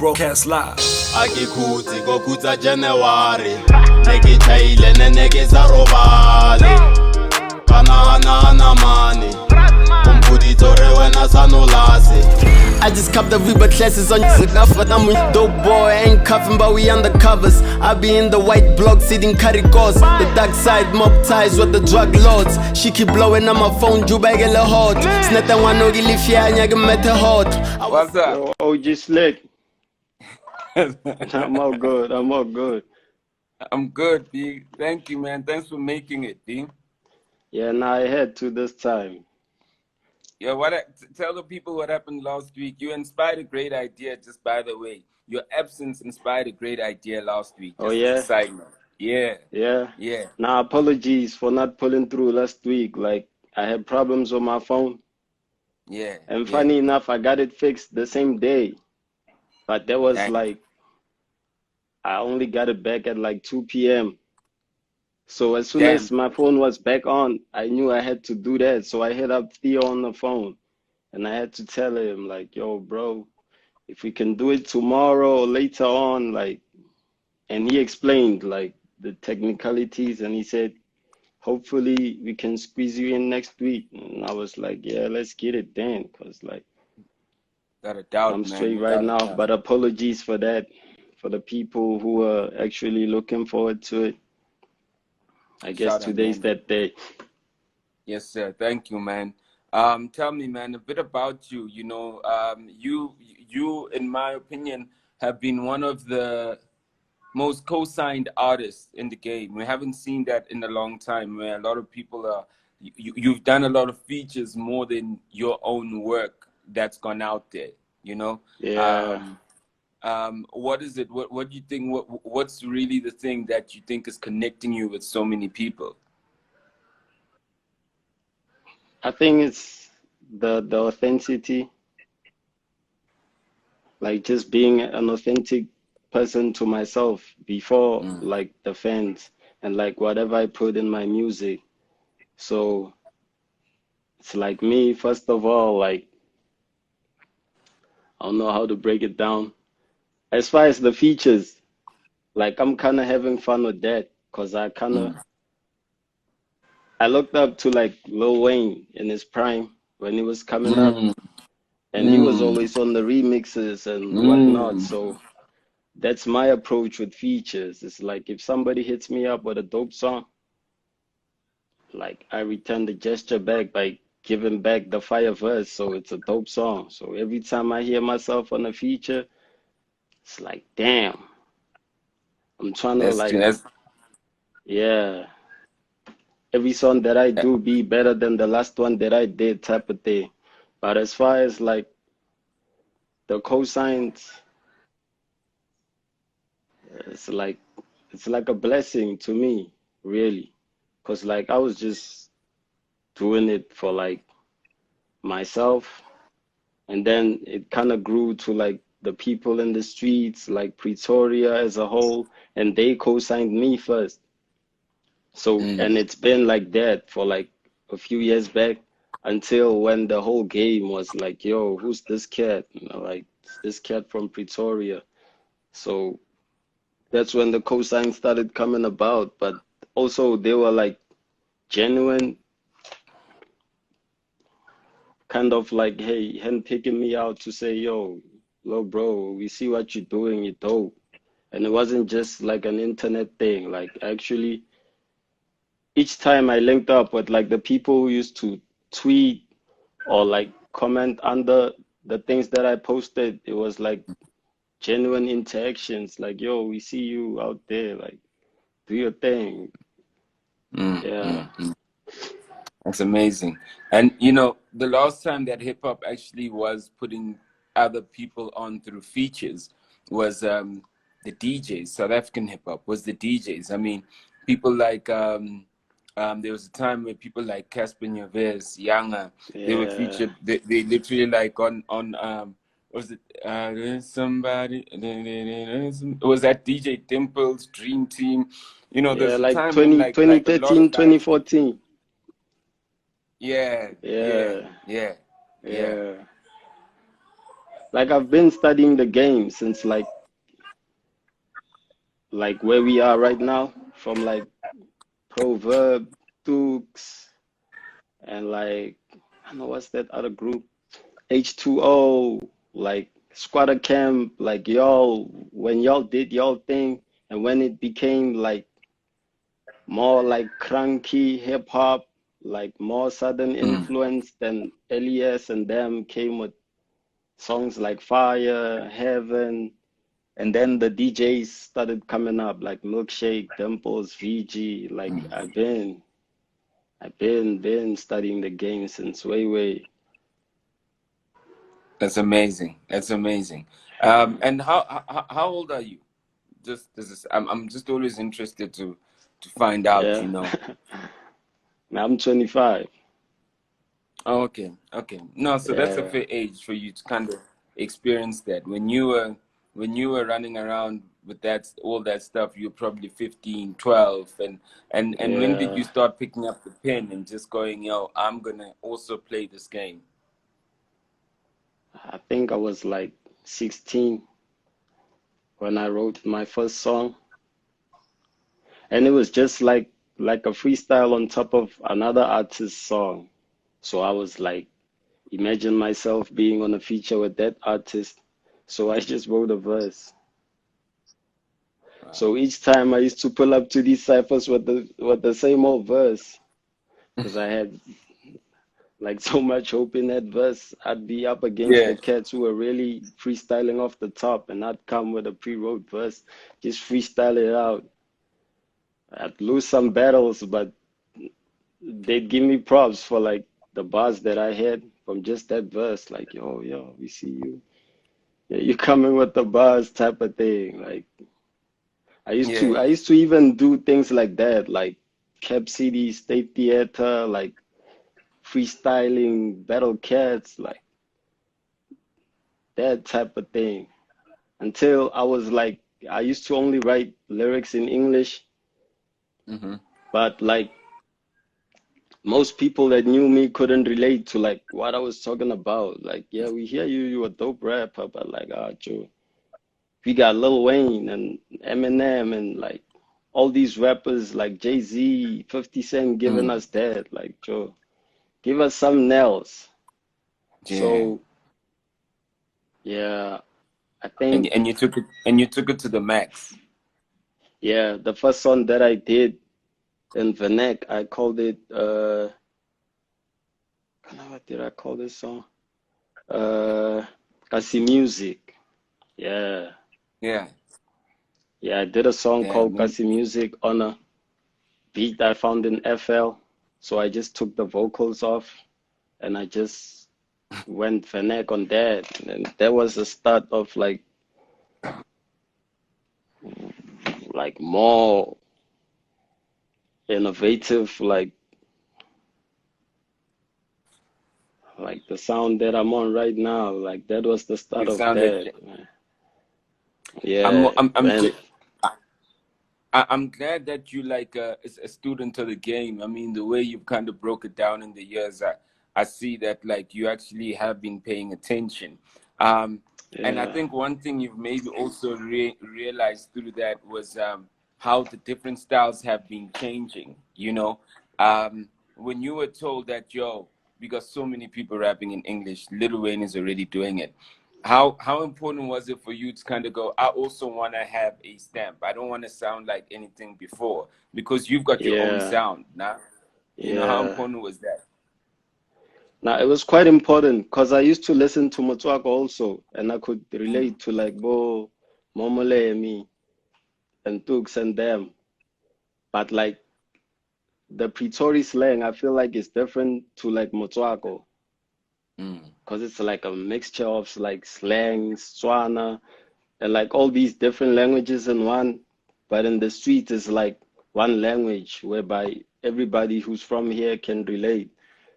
broadcast live. Akikuti kokuta January Neke chaile neke zarobale Kana money Pitori wena sanolasi I just cop the Reba classes on enough, but I'm with dope boy. I ain't cuffing, but we undercovers. I be in the white block, sitting caricos. The dark side, mob ties with the drug lords. She keep blowing on my phone, you bag a hot. Snetta one no gilly fia, and you met her hot. What's up? Yo, OG Sliqe. I'm all good. I'm all good. I'm good, B. Thank you, man. Thanks for making it, B. Yeah, now I had to this time. Yeah, tell the people what happened last week. You inspired a great idea, just by the way. Your absence inspired a great idea last week. Oh, yeah? Side note. Yeah. Yeah? Yeah. Now, apologies for not pulling through last week. Like, I had problems with my phone. Yeah. And funny enough, I got it fixed the same day. But that was like, I only got it back at like 2 p.m. So as soon as my phone was back on, I knew I had to do that. So I hit up Theo on the phone and I had to tell him like, yo, bro, if we can do it tomorrow or later on, like, and he explained like the technicalities and he said, hopefully we can squeeze you in next week. And I was like, yeah, let's get it then. Cause like, got a doubt, I'm straight right now, but apologies for that, for the people who are actually looking forward to it. I guess today's that day. Yes, sir. Thank you, man. Tell me, man, a bit about you. You know, you, in my opinion, have been one of the most co-signed artists in the game. We haven't seen that in a long time, where a lot of people are. You've done a lot of features more than your own work that's gone out there. You know. Yeah. What is it? What do you think? What's really the thing that you think is connecting you with so many people? I think it's the authenticity, like just being an authentic person to myself before like the fans and like whatever I put in my music. So it's like me, first of all, like I don't know how to break it down. As far as the features, like I'm kind of having fun with that because I kind of I looked up to like Lil Wayne in his prime when he was coming up, and he was always on the remixes and whatnot. So that's my approach with features. It's like if somebody hits me up with a dope song, like I return the gesture back by giving back the fire verse. So it's a dope song. So every time I hear myself on a feature, it's like, damn, I'm trying to like, yeah, every song that I do be better than the last one that I did type of thing. But as far as like the cosigns, it's like a blessing to me, really. Because like I was just doing it for like myself. And then it kind of grew to like the people in the streets, like Pretoria as a whole, and they co-signed me first. So, and it's been like that for like a few years back until when the whole game was like, yo, who's this cat? You know, like this cat from Pretoria. So that's when the co-sign started coming about. But also they were like genuine, kind of like, hey, handpicking me out to say, yo, bro, we see what you're doing, you're dope. And it wasn't just like an internet thing. Like actually, each time I linked up with like the people who used to tweet or like comment under the things that I posted, it was like genuine interactions. Like, yo, we see you out there, like do your thing. Yeah. That's amazing. And you know, the last time that hip hop actually was putting other people on through features was the DJs. South African hip hop was the DJs. I mean, people like there was a time where people like Casper Nyovest, Younger, they were featured. They literally like on was it somebody? It was that DJ Dimple's Dream Team. You know, there's like a time 2013, 2014. Yeah. like I've been studying the game since like where we are right now, from like Proverb, Dukes, and like I don't know what's that other group, H2O, like Squatter Camp, like y'all when y'all did y'all thing, and when it became like more like cranky hip hop, like more southern Mm, influence, then Elias and them came with songs like Fire, Heaven, and then the DJs started coming up like Milkshake, Dimples, VG. Like mm. I've been studying the game since way. That's amazing. That's amazing. And how old are you? Just this is I'm just always interested to find out, Yeah. you know. Now I'm 25. Oh, okay, okay. No, so that's a Yeah, fair age for you to kind of experience that. When you were running around with that all that stuff, you were probably 15, 12, and when did yeah. you start picking up the pen and just going, yo, I'm gonna also play this game? I think I was like 16 when I wrote my first song, and it was just like a freestyle on top of another artist's song. So I was like, imagine myself being on a feature with that artist. So I just wrote a verse. Wow. So each time I used to pull up to these ciphers with the same old verse, because I had like so much hope in that verse. I'd be up against Yeah, the cats who were really freestyling off the top, and I'd come with a pre-wrote verse, just freestyle it out. I'd lose some battles, but they'd give me props for like the bars that I had from just that verse. Like, yo, we see you. Yeah, you coming with the bars type of thing. Like yeah, I used to even do things like that, like Cap City State Theater, like freestyling battle cats, like that type of thing. Until I was like, I used to only write lyrics in English, mm-hmm. but like most people that knew me couldn't relate to like what I was talking about. Like, yeah, we hear you, you a dope rapper, but like, Joe, we got Lil Wayne and Eminem and like all these rappers like Jay-Z, 50 Cent giving Mm, us that. Like, Joe, give us something else. yeah. So yeah, I think And you took it to the max. yeah, the first song that I did in Vanek, I called it what did I call this song? Uh Kasi Music. Yeah. Yeah, Yeah, I did a song yeah. called Kasi Music on a beat I found in FL. So I just took the vocals off and I just went Vanek on that. And that was the start of like more innovative like the sound that I'm on right now. Like that was the start You of sounded. that. Yeah, I'm and I'm glad that you like a student of the game. I mean, the way you've kind of broke it down in the years, I see that like you actually have been paying attention. Um, and I yeah, think one thing you've maybe also realized through that was how the different styles have been changing. You know, when you were told that, yo, we got so many people rapping in English, Lil Wayne is already doing it. How important was it for you to kind of go, I also want to have a stamp. I don't want to sound like anything before because you've got your own yeah, sound now. You know, how yeah. important was that? Now it was quite important because I used to listen to Motswako also, and I could relate to like Bo, Momole, me, and Tooks and them. But like the Pitori slang, I feel like it's different to like Motswako Mm, because it's like a mixture of like slangs, Swana, and like all these different languages in one. But in the street, it's like one language whereby everybody who's from here can relate.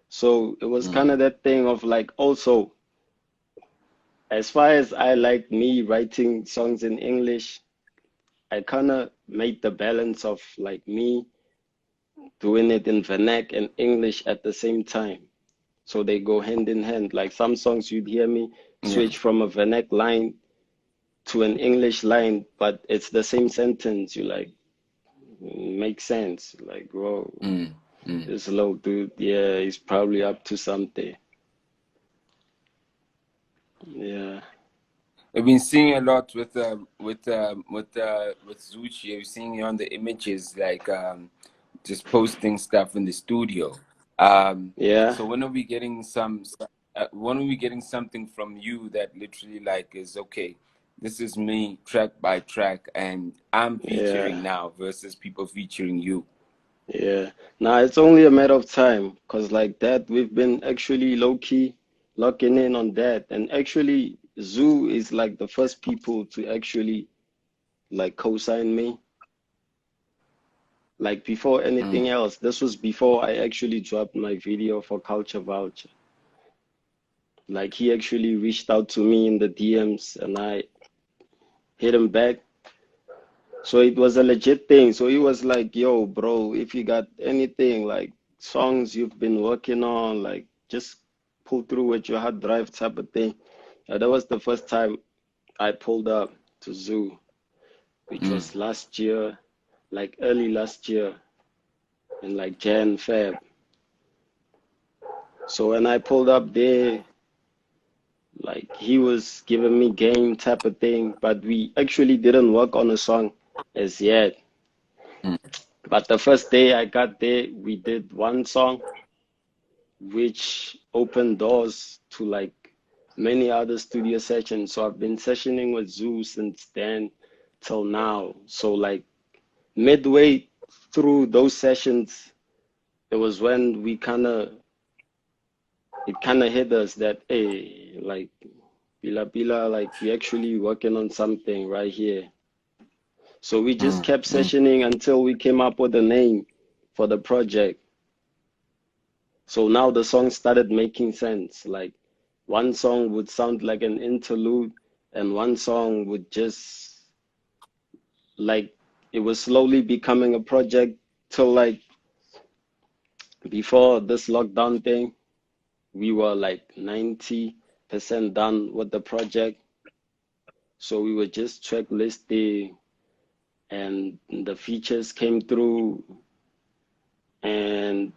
So it was kind mm, of that thing of like also, as far as I like me writing songs in English, I kind of made the balance of like me doing it in vernac and English at the same time. So they go hand in hand. Like some songs you'd hear me switch from a vernac line to an English line, but it's the same sentence. You like, makes sense. Like, bro, this little dude, yeah, he's probably up to something. Yeah. I've been seeing a lot with Zoocci. I've seen you on the images, like just posting stuff in the studio. Yeah. So when are we getting when are we getting something from you that literally like is okay? This is me track by track, and I'm featuring Yeah. now versus people featuring you. Yeah. Now it's only a matter of time, because like that, we've been actually low key locking in on that. And actually, Zoo is like the first people to actually like co-sign me. Like before anything else, this was before I actually dropped my video for Culture Voucher. Like he actually reached out to me in the DMs and I hit him back. So it was a legit thing. So he was like, yo, bro, if you got anything like songs you've been working on, like just pull through with your hard drive type of thing. That was the first time I pulled up to Zoo, which was last year, like early last year in like Jan, Feb. So when I pulled up there, like he was giving me game type of thing, but we actually didn't work on a song as yet. But the first day I got there, we did one song, which opened doors to like many other studio sessions. So I've been sessioning with Zoo since then till now. So like midway through those sessions, it was when it kind of hit us that, hey, like Pila, like we actually working on something right here. So we just kept sessioning until we came up with a name for the project. So now the song started making sense. Like one song would sound like an interlude, and one song would just like it was slowly becoming a project till like before this lockdown thing, we were like 90% done with the project. So we were just track listing and the features came through, and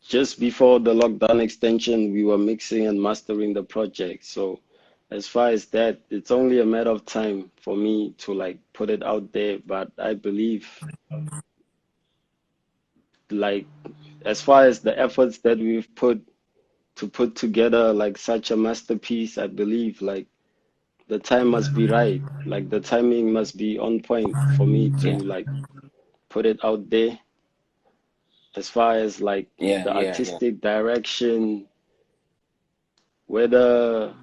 just before the lockdown extension, we were mixing and mastering the project. So as far as that, it's only a matter of time for me to like put it out there. But I believe like as far as the efforts that we've put to put together like such a masterpiece, I believe like the time must be right. Like the timing must be on point for me to like put it out there. As far as like the artistic direction, whether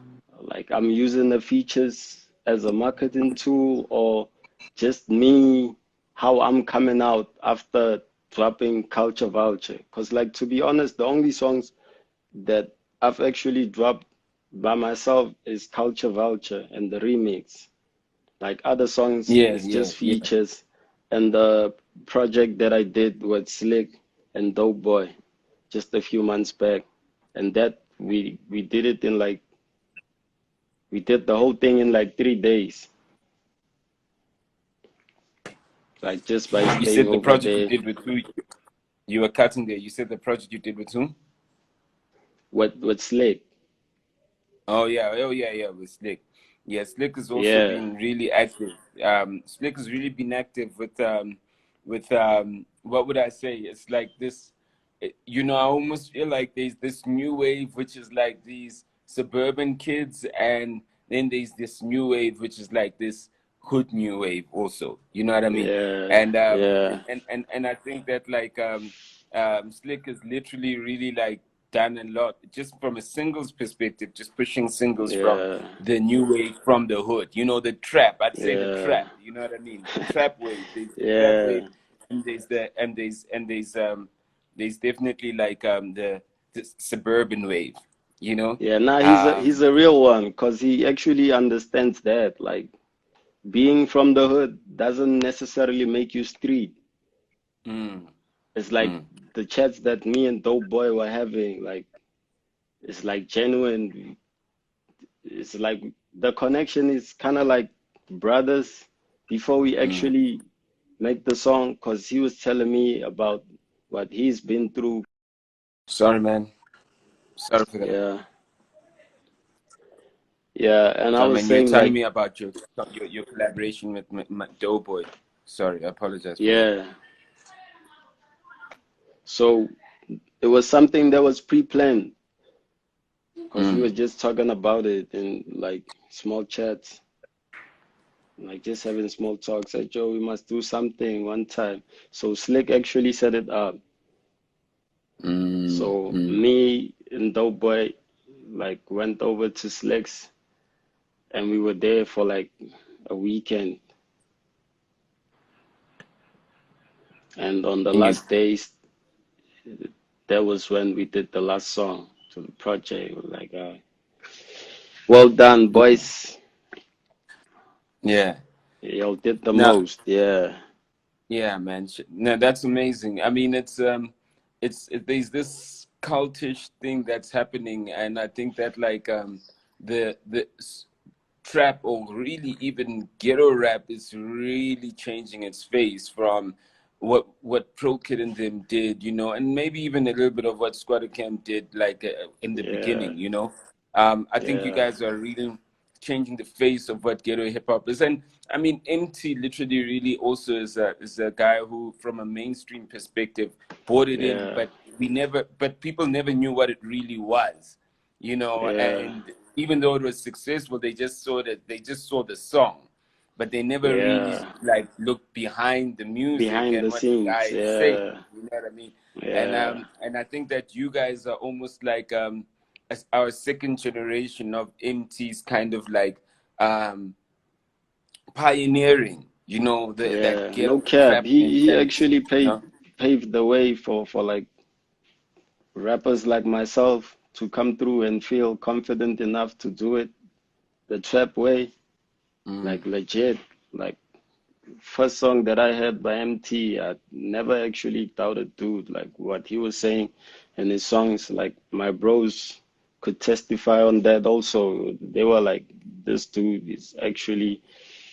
like I'm using the features as a marketing tool or just me, how I'm coming out after dropping Culture Voucher. Because like to be honest, the only songs that I've actually dropped by myself is Culture Voucher and the remix. Like other songs is just features, and the project that I did with Sliqe and Dope Boy just a few months back, and that we did it in like we did the whole thing in like 3 days, like just by You staying said the over project you there did with who? You were cutting there. You said the project you did with whom? with Sliqe. Oh yeah, with Sliqe. Yeah, Sliqe has also Yeah, been really active. Sliqe has really been active with what would I say? It's like this, you know, I almost feel like there's this new wave which is like these suburban kids, and then there's this new wave which is like this hood new wave also. You know what I mean? yeah, And yeah, and I think that like Sliqe is literally really like done a lot just from a singles perspective, just pushing singles from yeah, the new wave, from the hood, you know, the trap. I'd say the yeah, trap, you know what I mean? The trap wave. There's the trap wave, yeah, and there's definitely like the suburban wave, you know? yeah. Nah, he's Um a real one because he actually understands that. Like being from the hood doesn't necessarily make you street. mm, It's like mm, the chats that me and Dope Boy were having, like it's like genuine. it's like the connection is kind of like brothers before we actually make the song, because he was telling me about what he's been through. Sorry, man. Sorry for that. Yeah, yeah, and I Sorry, was man. You're saying telling like, me about your collaboration with Doughboy. Sorry, I apologize for that. yeah, so it was something that was pre-planned because we were just talking about it in like small chats, like just having small talks. Like, Joe, we must do something one time. So Sliqe actually set it up. So me and Doughboy like went over to Sliqe's, and we were there for like a weekend. And on the And you, last days, that was when we did the last song to the project. We're like, well done, boys. yeah. Y'all did the Now, most. Yeah, yeah, man. No, that's amazing. I mean, there's this cultish thing that's happening, and I think that like the trap or really even ghetto rap is really changing its face from what Pro Kid and them did, you know, and maybe even a little bit of what Squatter Camp did, like in the yeah, beginning, you know. I think you yeah, guys are really changing the face of what ghetto hip hop is, and I mean, MT literally really also is a guy who, from a mainstream perspective, brought it in, yeah, but people never knew what it really was, you know, yeah, and even though it was successful, they just saw the song, but they never really yeah. like looked behind the music Behind and the what the guy scenes. is saying. Yeah, You know what I mean? yeah, And I think that you guys are almost like as our second generation of MT's kind of like um pioneering, you know, that yeah. No ghetto cap. trap He mentality, actually you know. paved the way for like rappers like myself to come through and feel confident enough to do it the trap way, like legit. Like first song that I heard by MT, I never actually doubted dude, like what he was saying in his songs. Like my bros could testify on that also. They were like, this dude is actually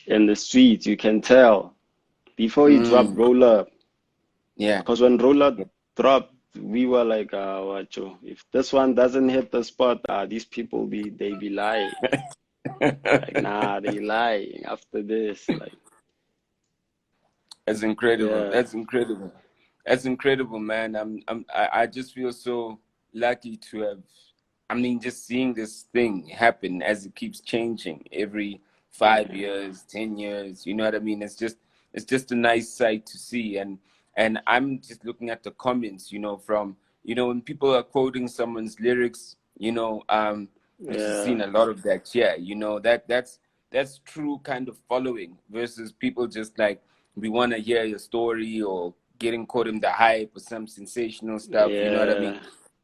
in the streets. You can tell before he dropped Mm, Roll Up. yeah. Because when Roll Up dropped, we were like, wacho, if this one doesn't hit the spot, these people they be lying. Like, nah, they lying after this. Like, That's incredible. yeah, That's incredible. That's incredible, man. I just feel so lucky to have, I mean, just seeing this thing happen as it keeps changing every 5 years, 10 years. You know what I mean? It's just a nice sight to see. And I'm just looking at the comments, you know, from, you know, when people are quoting someone's lyrics, you know, which has yeah, seen a lot of that. Yeah, you know, that's true kind of following versus people just like, we want to hear your story or getting caught in the hype or some sensational stuff. You know what I mean?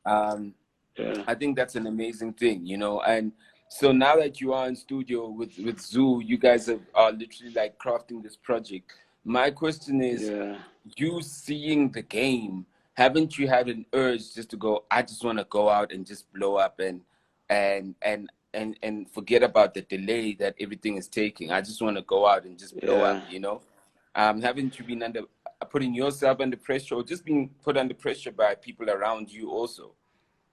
yeah, Um, yeah, I think that's an amazing thing, you know. And so now that you are in studio with Zoo, you guys are literally like crafting this project. My question is, yeah, you seeing the game, haven't you had an urge just to go, I just want to go out and just blow up and forget about the delay that everything is taking. I just want to go out and just blow up, yeah, you know? Haven't you been under putting yourself under pressure or just being put under pressure by people around you also?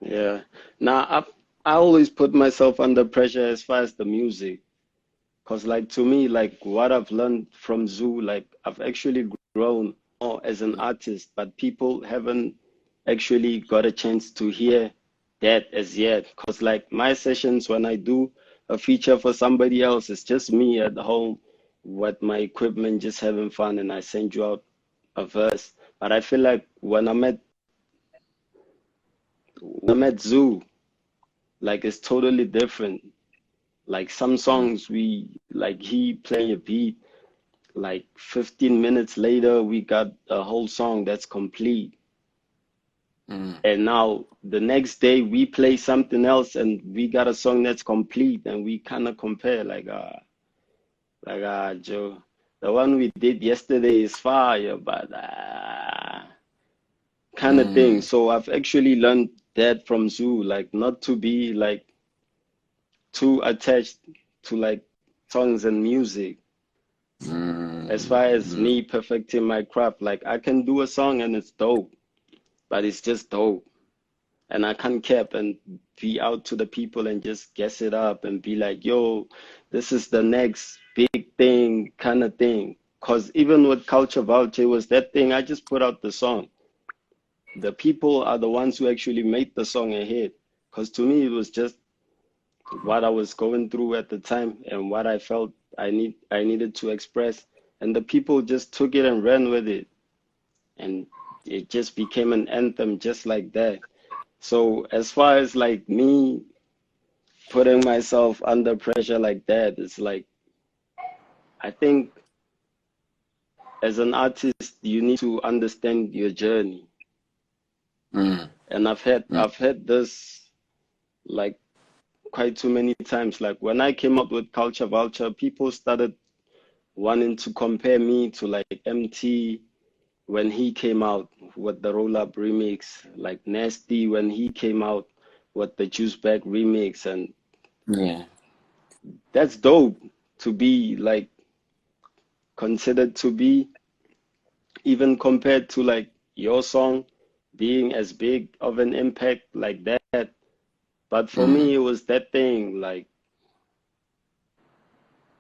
yeah. Now, I always put myself under pressure as far as the music. Because, like, to me, like, what I've learned from Zoo, like, I've actually grown more as an artist, but people haven't actually got a chance to hear that as yet. Because, like, my sessions, when I do a feature for somebody else, it's just me at home with my equipment, just having fun, and I send you out a verse. But I feel like when I'm at Zoo, like, it's totally different. Like, some songs he playing a beat. Like 15 minutes later, we got a whole song that's complete. And now the next day we play something else and we got a song that's complete and we kind of compare like Joe, the one we did yesterday is fire, but kind of thing. So I've actually learned that from Zoo, like not to be like too attached to like songs and music. As far as me perfecting my craft, like I can do a song and it's dope, but it's just dope. And I can't cap and be out to the people and just guess it up and be like, yo, this is the next big thing kind of thing. Because even with Culture Vulture, it was that thing. I just put out the song. The people are the ones who actually made the song a hit. Because to me, it was just what I was going through at the time and what I felt I needed to express. And the people just took it and ran with it. And it just became an anthem just like that. So as far as like me putting myself under pressure like that, it's like, I think as an artist, you need to understand your journey. And I've had this like quite too many times. Like when I came up with Culture Vulture, people started wanting to compare me to like MT when he came out with the Roll Up remix, like Nasty when he came out with the Juice Bag remix, and Yeah. that's dope to be like considered to be, even compared to like your song being as big of an impact like that. But for me, it was that thing, like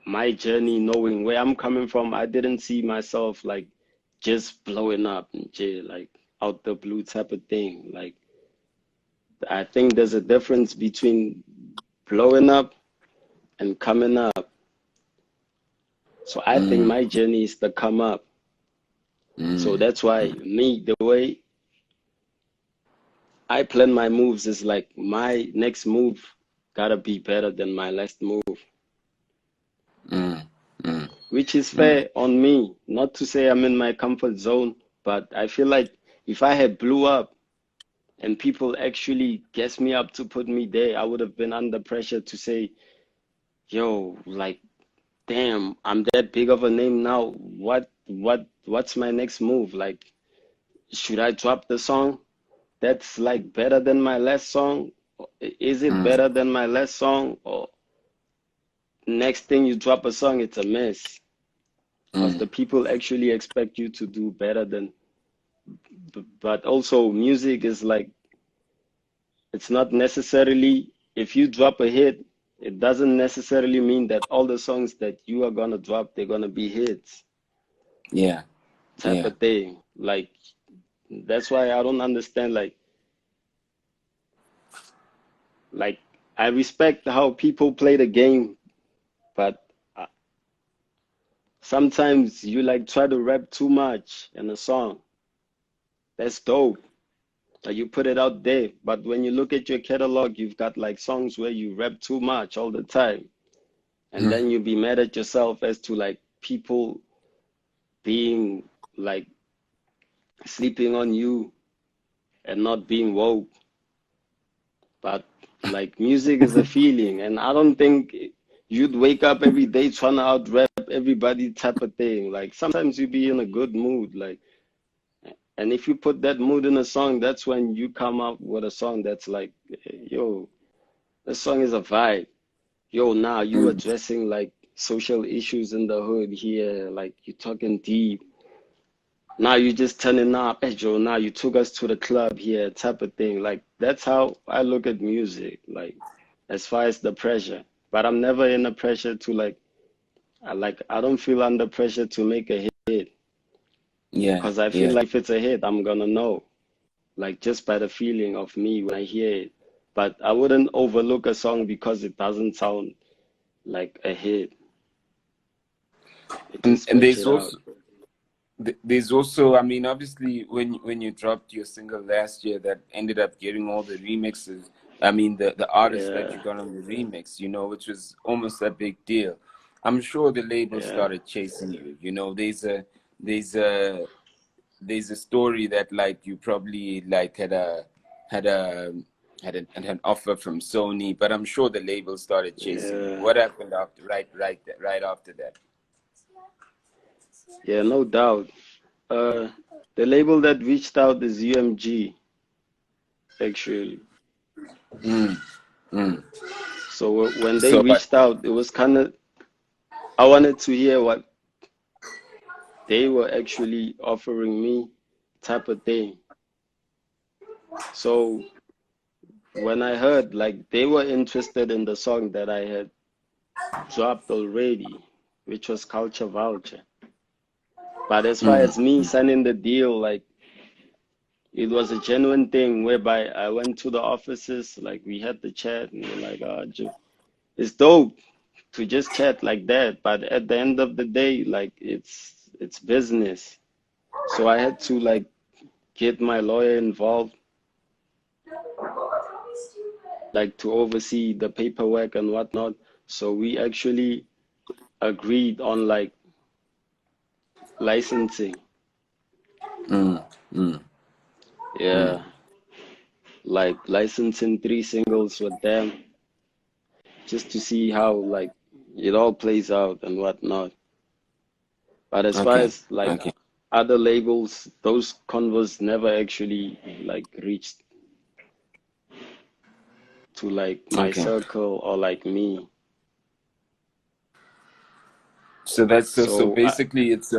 my journey, knowing where I'm coming from. I didn't see myself like just blowing up and jail, like out the blue type of thing. Like I think there's a difference between blowing up and coming up. So I think my journey is to come up. So that's why me, the way I plan my moves is like my next move gotta be better than my last move. Which is fair on me. Not to say I'm in my comfort zone, but I feel like if I had blew up and people actually guessed me up to put me there, I would have been under pressure to say, yo, like, damn, I'm that big of a name now. What's my next move? Like, should I drop the song that's like better than my last song? Is it better than my last song? Or next thing you drop a song, it's a mess. Because the people actually expect you to do better than, but also music is like, it's not necessarily, if you drop a hit, it doesn't necessarily mean that all the songs that you are gonna drop, they're gonna be hits. Yeah. Type of thing. Like, that's why I don't understand, like I respect how people play the game, but sometimes you like try to rap too much in a song. That's dope. Like you put it out there, but when you look at your catalog, you've got like songs where you rap too much all the time, and then you be mad at yourself as to like people being like sleeping on you and not being woke. But like music is a feeling, and I don't think you'd wake up every day trying to out rap everybody type of thing. Like sometimes you be in a good mood, like, and if you put that mood in a song, that's when you come out with a song that's like, yo, this song is a vibe. Yo, now you addressing like social issues in the hood here, like you talking deep. Now you just turning up, hey Joe, now you took us to the club here, type of thing. Like that's how I look at music, like as far as the pressure. But I'm never in the pressure to like I don't feel under pressure to make a hit. Yeah. Because I feel like if it's a hit, I'm gonna know. Like just by the feeling of me when I hear it. But I wouldn't overlook a song because it doesn't sound like a hit. And there's also, I mean, obviously when you dropped your single last year that ended up getting all the remixes, I mean the artists that you got on the remix, you know, which was almost a big deal. I'm sure the label started chasing you. You know, there's a story that like you probably like had an offer from Sony, but I'm sure the label started chasing you. What happened after right after that? Yeah, no doubt. The label that reached out is UMG, actually. So when they So, but reached out, it was kind of, I wanted to hear what they were actually offering me, type of thing. So when I heard like they were interested in the song that I had dropped already, which was Culture Vulture. But as far as me signing the deal, like it was a genuine thing whereby I went to the offices, like we had the chat, and they're like, it's dope to just chat like that. But at the end of the day, like it's business. So I had to like get my lawyer involved, like to oversee the paperwork and whatnot. So we actually agreed on like licensing. Yeah, like licensing 3 singles with them, just to see how like it all plays out and whatnot. But as far okay, as like okay, other labels, those convos never actually like reached to like my okay. circle or like me. So that's so So basically it's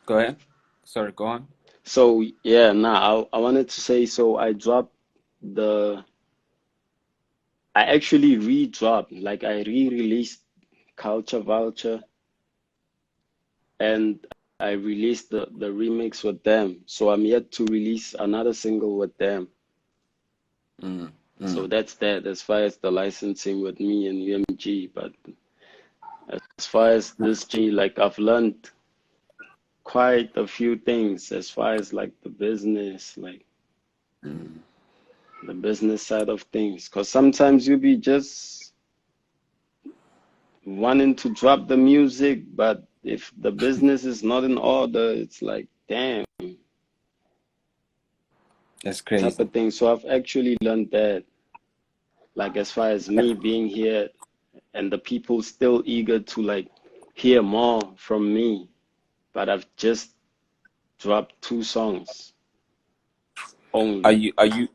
go ahead. Sorry, go on. so yeah, now I wanted to say, so I dropped the I actually re-dropped, like I re-released Culture Vulture, and I released the remix with them. So I'm yet to release another single with them. So that's that as far as the licensing with me and UMG. But as far as this G, like I've learned quite a few things as far as like the business, like the business side of things. Because sometimes you be just wanting to drop the music, but if the business is not in order, it's like, damn, That's type crazy. of thing. So I've actually learned that, like as far as me being here and the people still eager to like hear more from me, but I've just dropped 2 songs Are only. you are you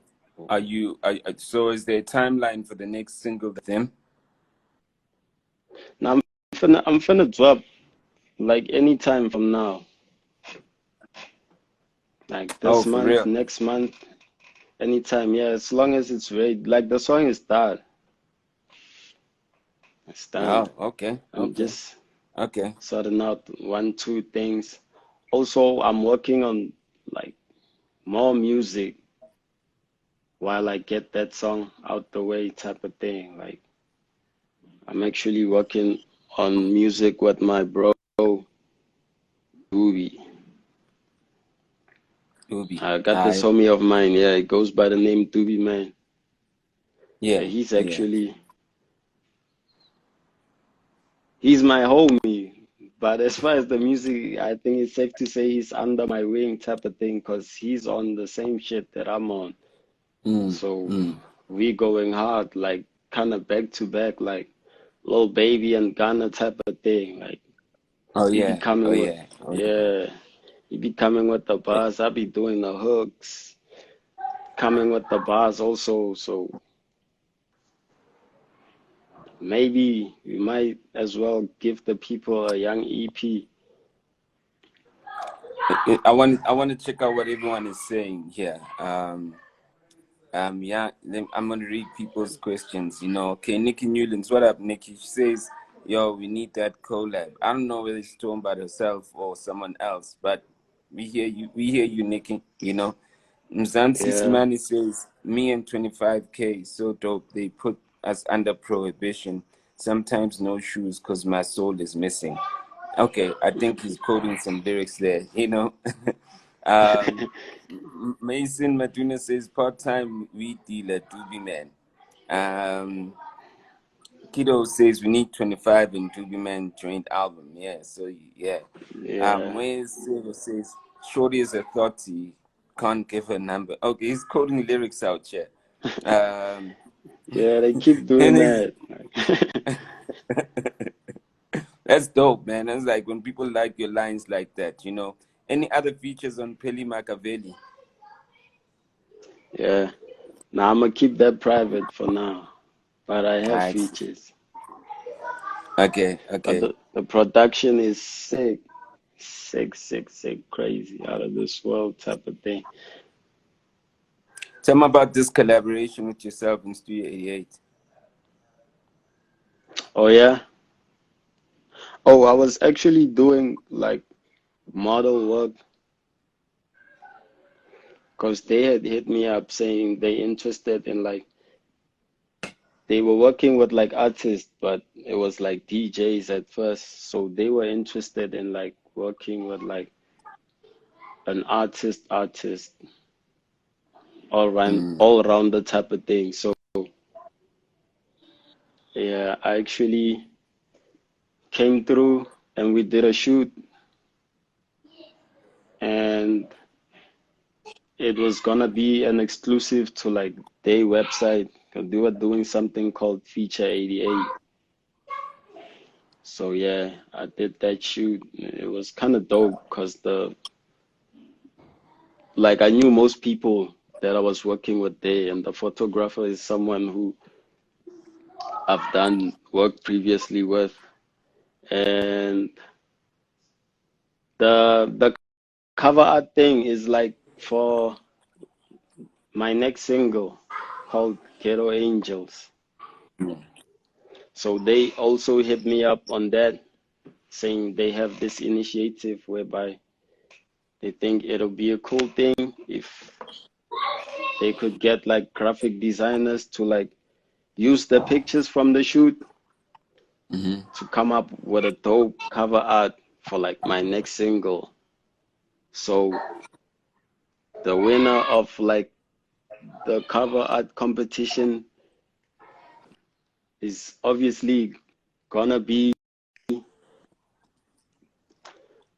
are you so is there a timeline for the next single with them? Now I'm finna drop like any time from now, like Oh, this for month, real? next month, anytime. Yeah, as long as it's ready. Like the song is done. It's done. Oh, okay, I'm okay, just okay. sorting out 1, 2 things. Also, I'm working on like more music while I get that song out the way, type of thing. Like I'm actually working on music with my bro Doobie. Ubi. I got this I homie of mine. Yeah, it goes by the name Doobie, man. Yeah, yeah, yeah. he's my homie. But as far as the music, I think it's safe to say he's under my wing, type of thing, because he's on the same shit that I'm on. So we going hard, like kind of back to back, like Lil Baby and Ghana type of thing. Like Oh he be yeah, oh coming with, yeah, oh yeah. yeah, he be coming with the bars. I be doing the hooks, coming with the bars also. So maybe we might as well give the people a young EP. I want to check out what everyone is saying here. Yeah, I'm gonna read people's questions. Okay, Nikki Newlands, what up, Nikki? She says, "Yo, we need that collab." I don't know whether she's talking about herself or someone else, but we hear you. We hear you, Nikki. Mzansi Yeah, Slimani says, "Me and 25K, so dope. They put us under prohibition. Sometimes no shoes, cause my soul is missing." Okay, I think he's quoting some lyrics there. um, Mason Matuna says part-time weed dealer, Doobie Man. Kiddo says we need 25 in Doobie Man joint album. Yeah, so yeah. yeah, Wayne Silver says Shorty is a thotty, can't give her number. Okay, he's quoting lyrics out here. Um, yeah. They keep doing and that. that's dope, man. That's like when people like your lines like that. Any other features on Peli Machiavelli? Yeah. Now I'm gonna keep that private for now. but I have I see. features. Okay, But okay. the production is sick, sick, crazy, out of this world type of thing. Tell me about this collaboration with yourself in Studio 88. Oh yeah. Oh, I was actually doing like model work because they had hit me up saying they interested in like they were working with like artists, but it was like DJs at first. So they were interested in like working with like an artist, all around the type of thing. So yeah, I actually came through and we did a shoot, and it was gonna be an exclusive to like their website because they were doing something called Feature 88. So yeah, I did that shoot. It was kind of dope because I knew most people that I was working with there, and the photographer is someone who I've done work previously with, and the cover art thing is like for my next single called Ghetto Angels. So they also hit me up on that, saying they have this initiative whereby they think it'll be a cool thing if they could get like graphic designers to like use the pictures from the shoot to come up with a dope cover art for like my next single. So the winner of like the cover art competition is obviously gonna be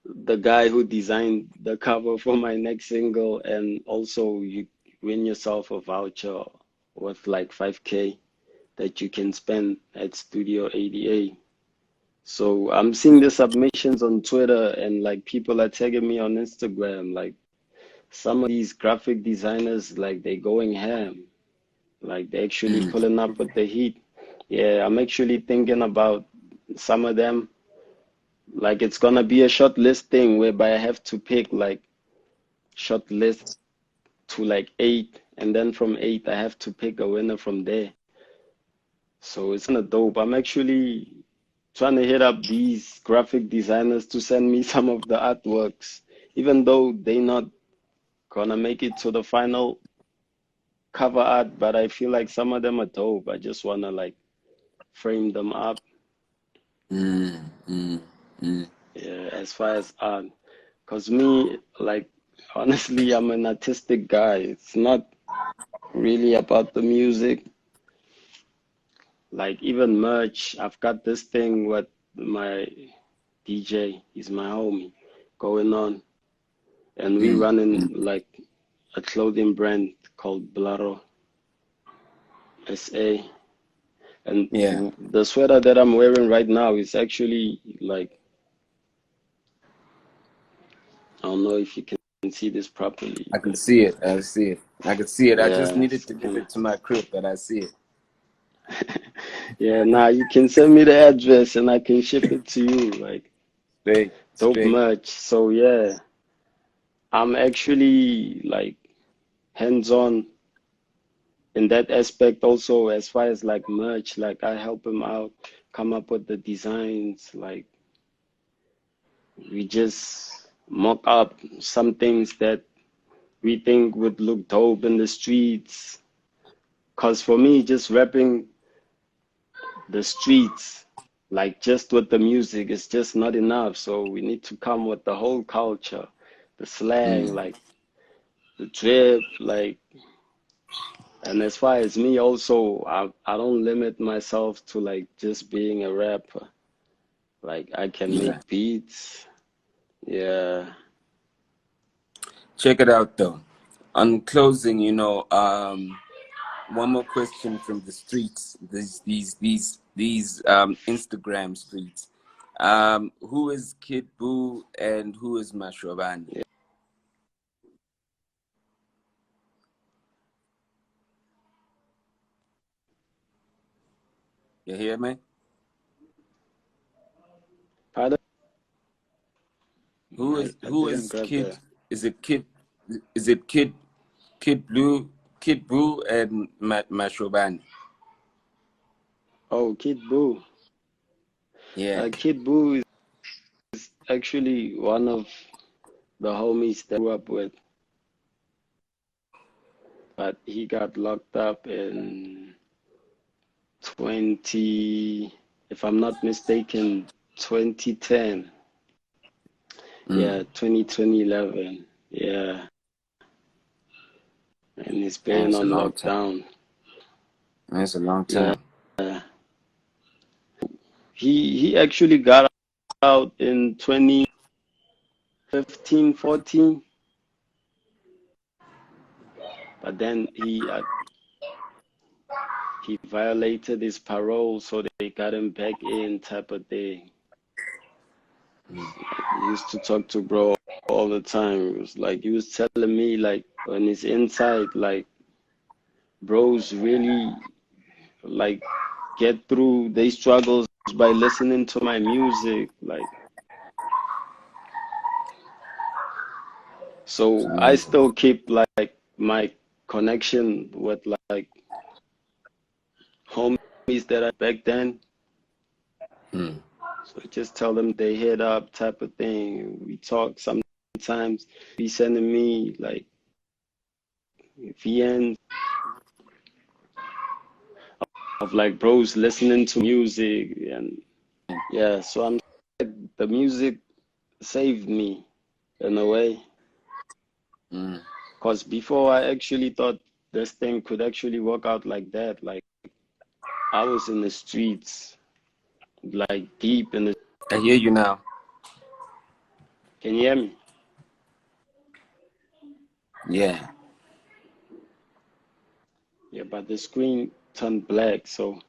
the guy who designed the cover for my next single, and also you win yourself a voucher worth like 5K that you can spend at Studio 88. So I'm seeing the submissions on Twitter, and like people are tagging me on Instagram. Like some of these graphic designers, like they going ham. Like they actually pulling up with the heat. Yeah, I'm actually thinking about some of them. Like it's gonna be a short list thing whereby I have to pick like short list to like 8, and then from 8 I have to pick a winner from there. So it's kind of dope. I'm actually trying to hit up these graphic designers to send me some of the artworks, even though they not gonna make it to the final cover art, but I feel like some of them are dope. I just wanna like frame them up. Yeah, as far as art, cause me, like honestly, I'm an artistic guy. It's not really about the music. Like even merch, I've got this thing with my DJ, he's my homie, going on, and we running like a clothing brand called Blaro SA. And Yeah, the sweater that I'm wearing right now is actually like, I don't know if you can see this properly, I can but see it. I see it. I can see it. I just yeah, needed it's to give kind it to my crib, but I see it. of, yeah, now you can send me the address and I can ship it to you, like Straight, dope straight. merch. So yeah, I'm actually like hands-on in that aspect also, as far as like merch. Like I help him out, come up with the designs. Like we just mock up some things that we think would look dope in the streets. Cause for me, just rapping the streets, like just with the music, is just not enough. So we need to come with the whole culture, the slang, like the drip, like. And as far as me also, I don't limit myself to like just being a rapper. Like I can Yeah. make beats. Yeah. Check it out though. On closing, one more question from the streets. These Instagram streets. Who is Kid Boo and who is Mashwabani? You hear me? Pardon? Who I didn't is grab Kid? that. Is it Kid? Is it Kid Blue and Mashobani? Oh, Kid Boo. Yeah. Kid Boo is actually one of the homies that I grew up with, but he got locked up in 20, if I'm not mistaken, 2010. Yeah, 2011. Yeah, and he's Yeah, been it's a on long time. lockdown. It's a long Yeah, time. he actually got out in 2015, 14, but then he violated his parole, so they got him back in, type of thing. Like, he used to talk to bro all the time. It was like he was telling me, like, on his inside, like, bros really like get through their struggles by listening to my music, like. It's So I amazing. still keep like my connection with like homies that I back then. Mm. So I just tell them they hit up, type of thing. We talk sometimes. Be sending me like VNs of like bros listening to music, and yeah. So I'm the music saved me in a way, Mm. because before I actually thought this thing could actually work out like that. Like I was in the streets, like deep in the. I hear you now. Can you hear me? Yeah. Yeah, but the screen turned black, so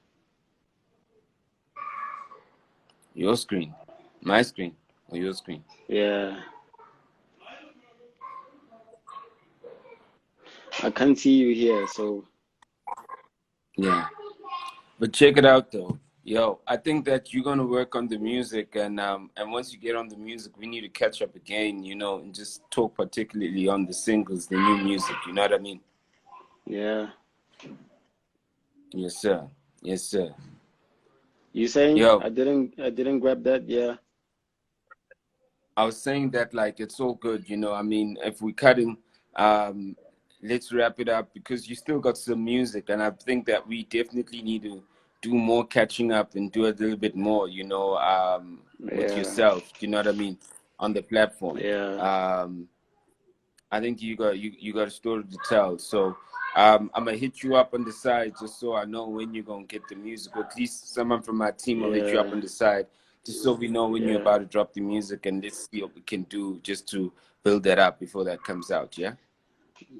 Your screen. My screen. Or your screen. yeah, I can't see you here. So Yeah. But check it out though. Yo, I think that you're gonna work on the music, and once you get on the music, we need to catch up again, you know, and just talk particularly on the singles, the new music, you know what I mean? yeah, Yes, sir. Yes, sir. you saying Yo, I didn't grab that? Yeah, I was saying that like it's all good, you know. I mean, if we cutting, um, let's wrap it up because you still got some music, and I think that we definitely need to do more catching up and do a little bit more, you know, with yeah, yourself. You know what I mean? On the platform. yeah, Um, I think you got a story to tell. So I'm gonna hit you up on the side just so I know when you're gonna get the music. Or at least someone from my team will hit you up yeah, on the side just so we know when you're yeah, about to drop the music, and let's see what we can do just to build that up before that comes out. Yeah.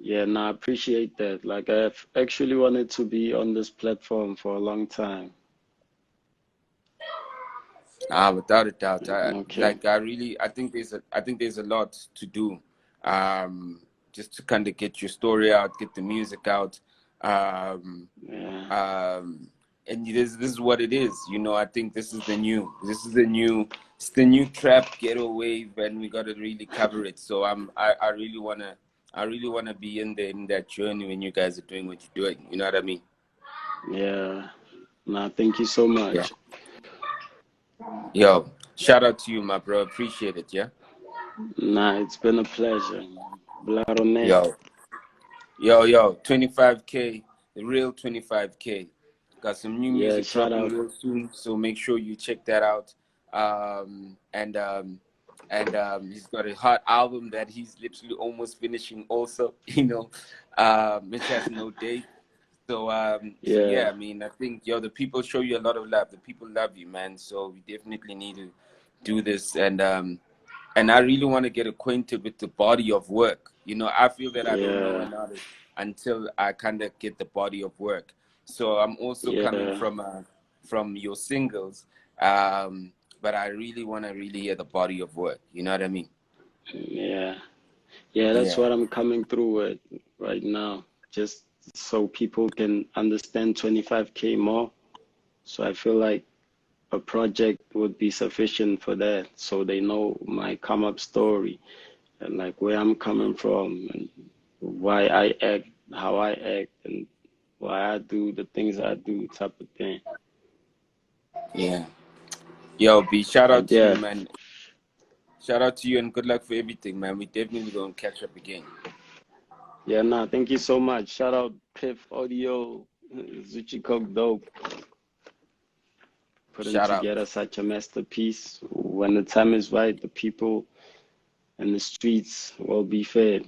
yeah. No, I appreciate that. Like I've actually wanted to be on this platform for a long time. Without a doubt. Okay. I think there's a lot to do. Just to kind of get your story out, get the music out. Um, Yeah, and this is what it is, you know. I think it's the new trap ghetto wave, and we got to really cover it. So I really wanna be in there in that journey when you guys are doing what you're doing. You know what I mean? yeah. No, thank you so Yeah. much. Yo, shout out to you, my bro. Appreciate it. Yeah. Nah, it's been a pleasure. Blood on that. Yo, 25K, the real 25K. Got some new Yeah, music shout dropping out. real soon, so make sure you check that out. He's got a hot album that he's literally almost finishing, also. You know, it has no date. So yeah, Yeah, I mean, I think the people show you a lot of love. The people love you, man. So we definitely need to do this, and I really want to get acquainted with the body of work. You know, I feel that I don't know yeah, an artist until I kind of get the body of work. So I'm also coming yeah, from your singles, but I really want to really hear the body of work. You know what I mean? yeah. Yeah, that's Yeah. what I'm coming through with right now. Just so people can understand 25K more. So I feel like a project would be sufficient for that, so they know my come up story and like where I'm coming from and why I act how I act and why I do the things I do, type of thing. Yeah. Yo, B, shout out But to you, yeah, man. Shout out to you and good luck for everything, man. We definitely gonna catch up again. yeah, nah, thank you so much. Shout out Piff Audio, Zoocci Coke Dope, putting Shout out. together such a masterpiece. When the time is right, the people and the streets will be fed.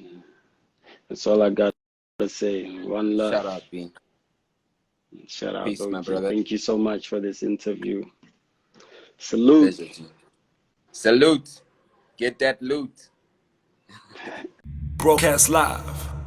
That's all I got to say. One love. Shout out, B. Shout out, Peace, my Zoocci. brother. Thank you so much for this interview. Salute. Pleasure, G. Salute. Get that loot. Broadcast live